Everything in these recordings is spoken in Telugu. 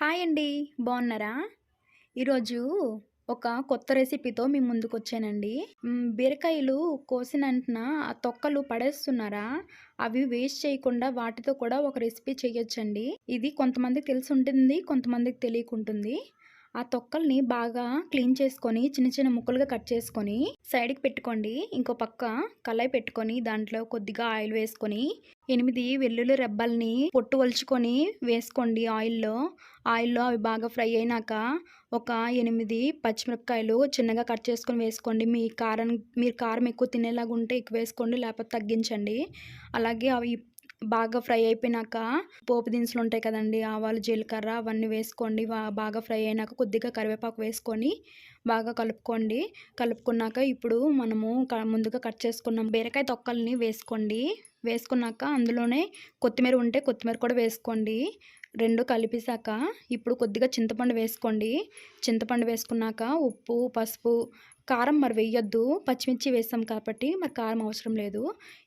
హాయ్ అండి. బాగున్నారా? ఈరోజు ఒక కొత్త రెసిపీతో మీ ముందుకొచ్చానండి. బీరకాయలు కోసిన వెంటన ఆ తొక్కలు పడేస్తున్నారా? అవి వేస్ట్ చేయకుండా వాటితో కూడా ఒక రెసిపీ చేయొచ్చండి. ఇది కొంతమందికి తెలిసుంటుంది, కొంతమందికి తెలియకుంటుంది. ఆ తొక్కల్ని బాగా క్లీన్ చేసుకొని చిన్న చిన్న ముక్కలుగా కట్ చేసుకొని సైడ్‌కి పెట్టుకోండి. ఇంకో పక్క కళాయి పెట్టుకొని దాంట్లో కొద్దిగా ఆయిల్ వేసుకొని 8 వెల్లుల్లి రెబ్బల్ని పొట్టు ఒలుచుకొని వేసుకోండి ఆయిల్‌లో. ఆయిల్‌లో అవి బాగా ఫ్రై అయినాక ఒక 8 పచ్చిమిరపకాయలు చిన్నగా కట్ చేసుకొని వేసుకోండి. మీరు కారం ఎక్కువ తినేలాగా ఉంటే ఎక్కువ వేసుకోండి. లేకపోతే తగ్గించండి. అలాగే అవి బాగా ఫ్రై అయిపోయినాక పోపు దినుసులు ఉంటాయి కదండీ! ఆవాలు, జీలకర్ర అవన్నీ వేసుకోండి. బాగా ఫ్రై అయినాక కొద్దిగా కరివేపాకు వేసుకొని బాగా కలుపుకోండి. కలుపుకున్నాక ఇప్పుడు మనము ముందుగా కట్ చేసుకున్న బీరకాయ తొక్కల్ని వేసుకోండి. వేసుకున్నాక అందులోనే కొత్తిమీర ఉంటే కొత్తిమీర కూడా వేసుకోండి. 2 కలిపేసాక ఇప్పుడు కొద్దిగా చింతపండు వేసుకోండి. చింతపండు వేసుకున్నాక ఉప్పు, పసుపు, కారం మరి వెయ్యొద్దు. పచ్చిమిర్చి వేసాం కాబట్టి మరి కారం అవసరం లేదు.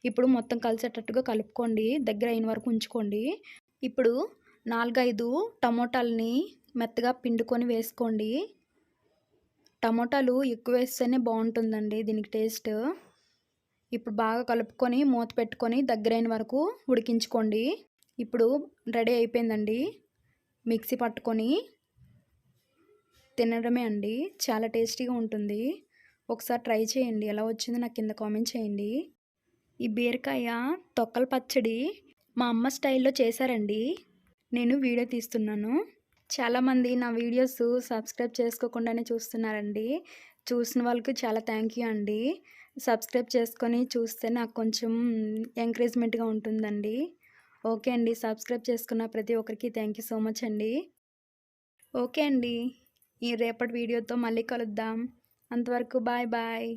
ఇప్పుడు మొత్తం కలిసేటట్టుగా కలుపుకోండి. దగ్గర అయిన వరకు ఉంచుకోండి. ఇప్పుడు 4, 5 టమోటాలని మెత్తగా పిండుకొని వేసుకోండి. టమోటాలు ఎక్కువ వేస్తేనే బాగుంటుందండి దీనికి టేస్ట్. ఇప్పుడు బాగా కలుపుకొని మూత పెట్టుకొని దగ్గరైన వరకు ఉడికించుకోండి. ఇప్పుడు రెడీ అయిపోయిందండి. మిక్సీ పట్టుకొని తినడమే అండి. చాలా టేస్టీగా ఉంటుంది. ఒకసారి ట్రై చేయండి. ఎలా వచ్చిందో నాకు కింద కామెంట్ చేయండి. ఈ బీరకాయ తొక్కల పచ్చడి మా అమ్మ స్టైల్‌లో చేశారండి. నేను వీడియో తీస్తున్నాను. చాలామంది నా వీడియోస్ సబ్స్క్రైబ్ చేసుకోకుండానే చూస్తున్నారండి. చూసిన వాళ్ళకి చాలా థ్యాంక్ యూ అండి. సబ్స్క్రైబ్ చేసుకొని చూస్తే నాకు కొంచెం ఎంకరేజ్‌మెంట్‌గా ఉంటుందండి. ఓకే అండి. సబ్స్క్రైబ్ చేసుకున్న ప్రతి ఒక్కరికి థ్యాంక్ యూ సో మచ్ అండి. ఓకే అండి. ఈ రేపటి వీడియోతో మళ్ళీ కలుద్దాం. అంతవరకు బాయ్ బాయ్.